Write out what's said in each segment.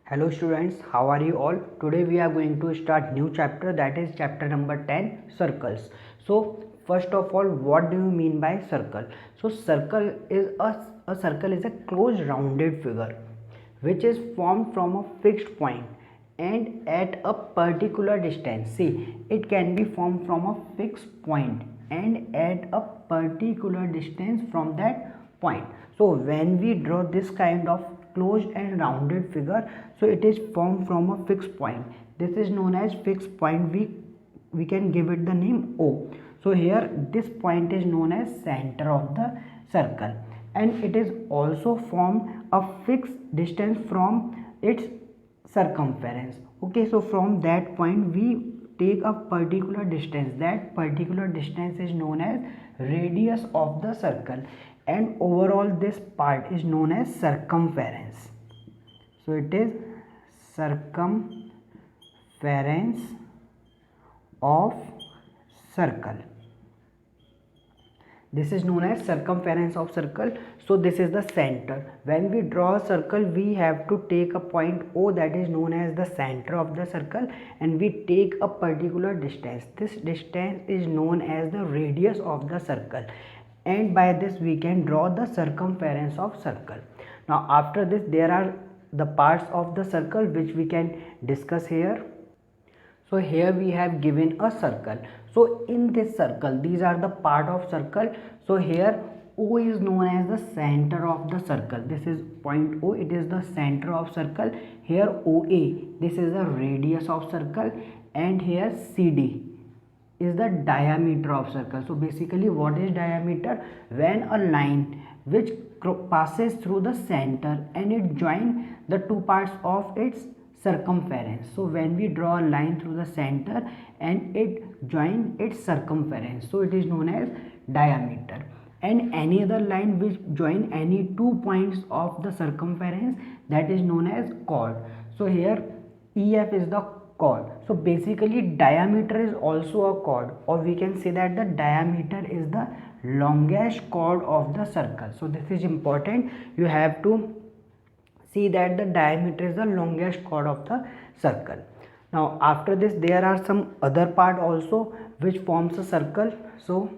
Hello students, how are you all? Today we are going to start new chapter, that is chapter number 10, circles. So first of all, what do you mean by circle? So circle is a circle is a closed rounded figure which is formed from a fixed point and at a particular distance. See, it can be formed from a fixed point and at a particular distance from that point. So when we draw this kind of closed and rounded figure, so it is formed from a fixed point. This is known as fixed point. We can give it the name O. So here this point is known as center of the circle, and it is also formed a fixed distance from its circumference. Okay, so from that point we take a particular distance. That particular distance is known as radius of the circle, and overall this part is known as circumference. So it is circumference of circle. This is known as circumference of circle. So this is the center. When we draw a circle, we have to take a point O, that is known as the center of the circle, and we take a particular distance. This distance is known as the radius of the circle, and by this we can draw the circumference of circle. Now after this, there are the parts of the circle which we can discuss here. So here we have given a circle. So in this circle, these are the part of circle. So here O is known as the center of the circle. This is point O, it is the center of circle. Here OA, this is the radius of circle, and here CD is the diameter of circle. So basically, what is diameter? When a line which passes through the center and it joins the two parts of its circumference. So when we draw a line through the center and it joins its circumference, so it is known as diameter. And any other line which join any 2 points of the circumference, that is known as chord. So here EF is the chord. So basically diameter is also a chord, or we can say that the diameter is the longest chord of the circle. So this is important. You have to see that the diameter is the longest chord of the circle. Now after this, there are some other part also which forms a circle. So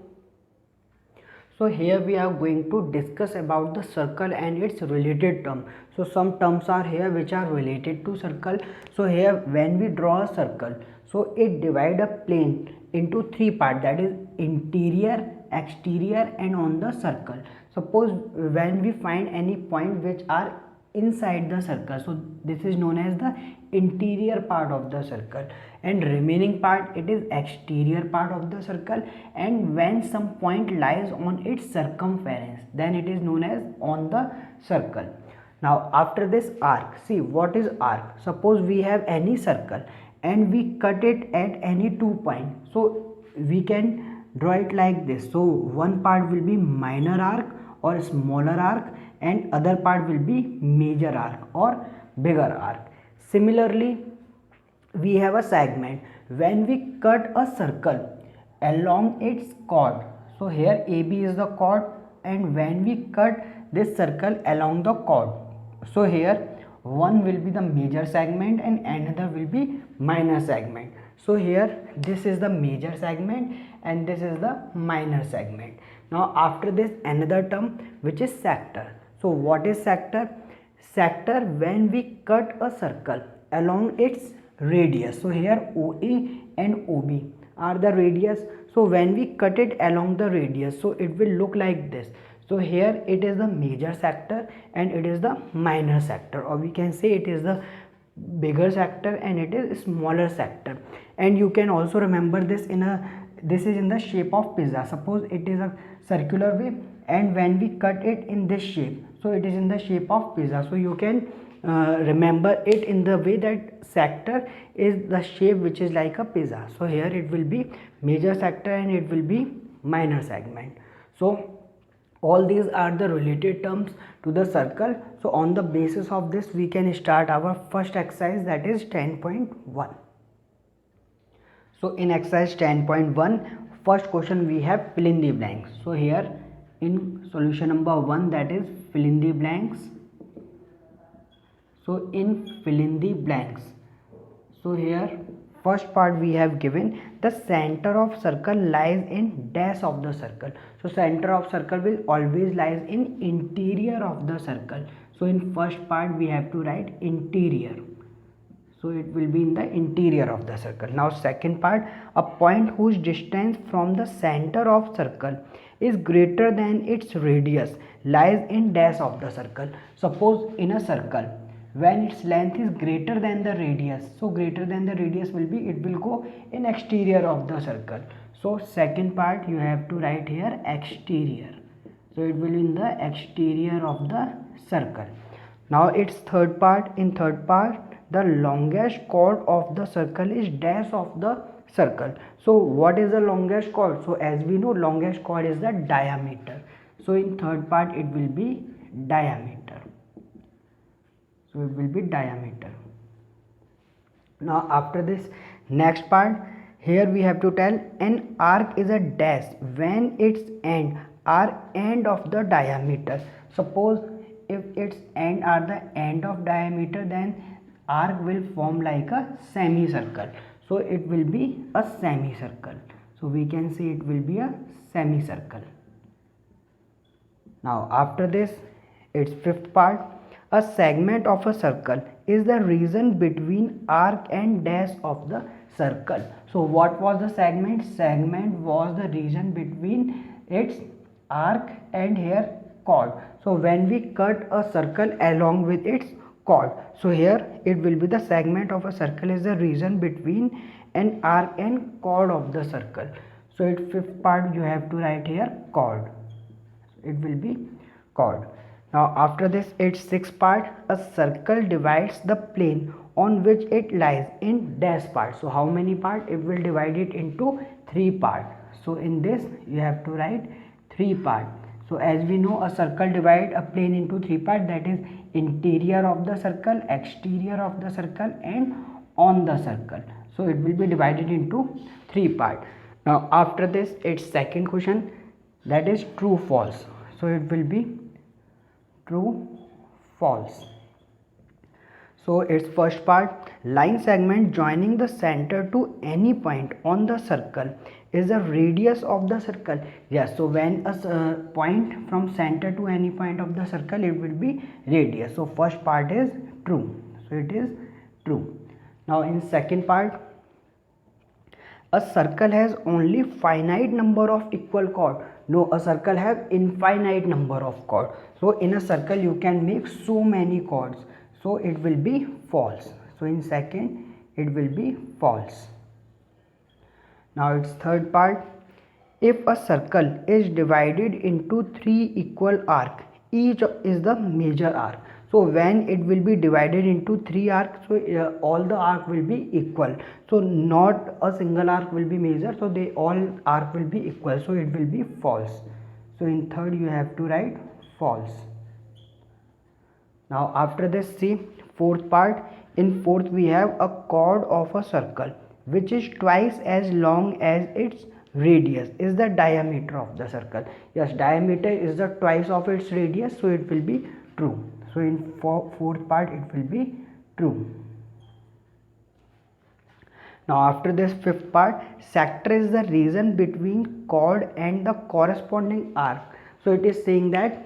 here we are going to discuss about the circle and its related term. So some terms are here which are related to circle. So here when we draw a circle, so it divide a plane into three parts, that is interior, exterior and on the circle. Suppose when we find any point which are inside the circle, so this is known as the interior part of the circle, and remaining part, it is exterior part of the circle. And when some point lies on its circumference, then it is known as on the circle. Now after this, arc. See, what is arc? Suppose we have any circle and we cut it at any 2 points, so we can draw it like this. So one part will be minor arc or smaller arc, and other part will be major arc or bigger arc. Similarly, we have a segment. When we cut a circle along its chord, so here AB is the chord, and when we cut this circle along the chord, so here one will be the major segment and another will be minor segment. So here this is the major segment and this is the minor segment. Now after this, another term which is sector. So what is sector? Sector, when we cut a circle along its radius. So here OA and OB are the radius. So when we cut it along the radius, so it will look like this. So here it is the major sector and it is the minor sector, or we can say it is the bigger sector and it is smaller sector. And you can also remember this this is in the shape of pizza. Suppose it is a circular way, and when we cut it in this shape, so it is in the shape of pizza. So you can remember it in the way that sector is the shape which is like a pizza. So here it will be major sector and it will be minor segment. So all these are the related terms to the circle. So on the basis of this, we can start our first exercise, that is 10.1. So in exercise 10.1, first question we have fill in the blanks. So here in solution number 1, that is fill in the blanks. So in fill in the blanks. So here first part we have given the center of circle lies in dash of the circle. So center of circle will always lies in interior of the circle. So in first part we have to write interior. So it will be in the interior of the circle. Now second part, a point whose distance from the center of circle is greater than its radius lies in dash of the circle. Suppose in a circle, when its length is greater than the radius, so greater than the radius will be, it will go in exterior of the circle. So second part you have to write here exterior. So it will be in the exterior of the circle. Now its third part, in third part the longest chord of the circle is dash of the circle. So what is the longest chord? So as we know, longest chord is the diameter. So in third part it will be diameter. So it will be diameter. Now after this, next part, here we have to tell an arc is a dash when its end are end of the diameter. Suppose if its end are the end of diameter, then arc will form like a semicircle. So it will be a semicircle. So we can say it will be a semicircle. Now after this, its fifth part, a segment of a circle is the region between arc and dash of the circle. So what was the segment? Segment was the region between its arc and here chord. So when we cut a circle along with its chord, so here it will be the segment of a circle is the region between an arc and chord of the circle. So its fifth part you have to write here chord. It will be chord. Now after this, its sixth part, a circle divides the plane on which it lies in dash part. So how many part? It will divide it into three part. So in this you have to write three part. So as we know, a circle divide a plane into three part, that is interior of the circle, exterior of the circle and on the circle. So it will be divided into three part. Now after this, its second question, that is true false. So it will be true false. So its first part, line segment joining the center to any point on the circle is the radius of the circle. Yes, so when a point from center to any point of the circle, it will be radius. So first part is true. So it is true. Now in second part, a circle has only finite number of equal chord. No, a circle have infinite number of chord. So in a circle you can make so many chords. So it will be false. So in second it will be false. Now its third part, if a circle is divided into three equal arcs, each is the major arc. So when it will be divided into three arcs, so all the arc will be equal. So not a single arc will be major, so they all arc will be equal. So it will be false. So in third you have to write false. Now after this, see fourth part. In fourth we have a chord of a circle which is twice as long as its radius is the diameter of the circle. Yes, diameter is the twice of its radius, so it will be true. So in fourth part it will be true. Now after this fifth part, sector is the region between chord and the corresponding arc. So it is saying that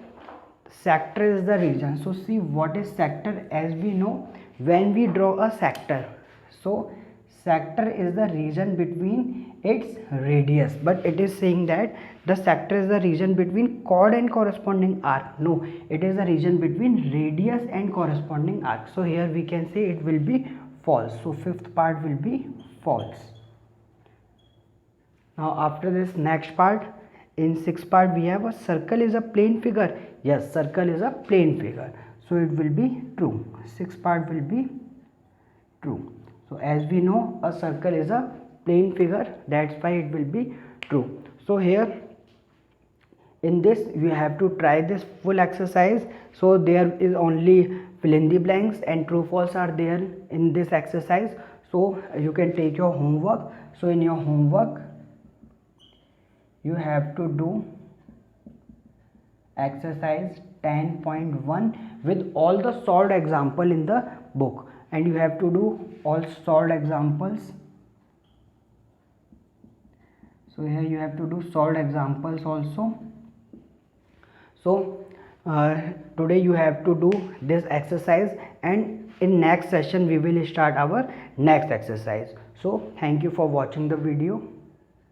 sector is the region. So see what is sector. As we know, when we draw a sector, so sector is the region between its radius, but it is saying that the sector is the region between chord and corresponding arc. No, it is the region between radius and corresponding arc. So here we can say it will be false. So fifth part will be false. Now after this next part, in sixth part we have a circle is a plane figure. Yes, circle is a plane figure. So it will be true. Sixth part will be true. So as we know, a circle is a plane figure, that's why it will be true. So here in this you have to try this full exercise. So there is only fill in the blanks and true false are there in this exercise. So you can take your homework. So in your homework you have to do exercise 10.1 with all the solved example in the book, and you have to do all solved examples. So here you have to do solved examples also. So today you have to do this exercise, and in next session we will start our next exercise. So thank you for watching the video.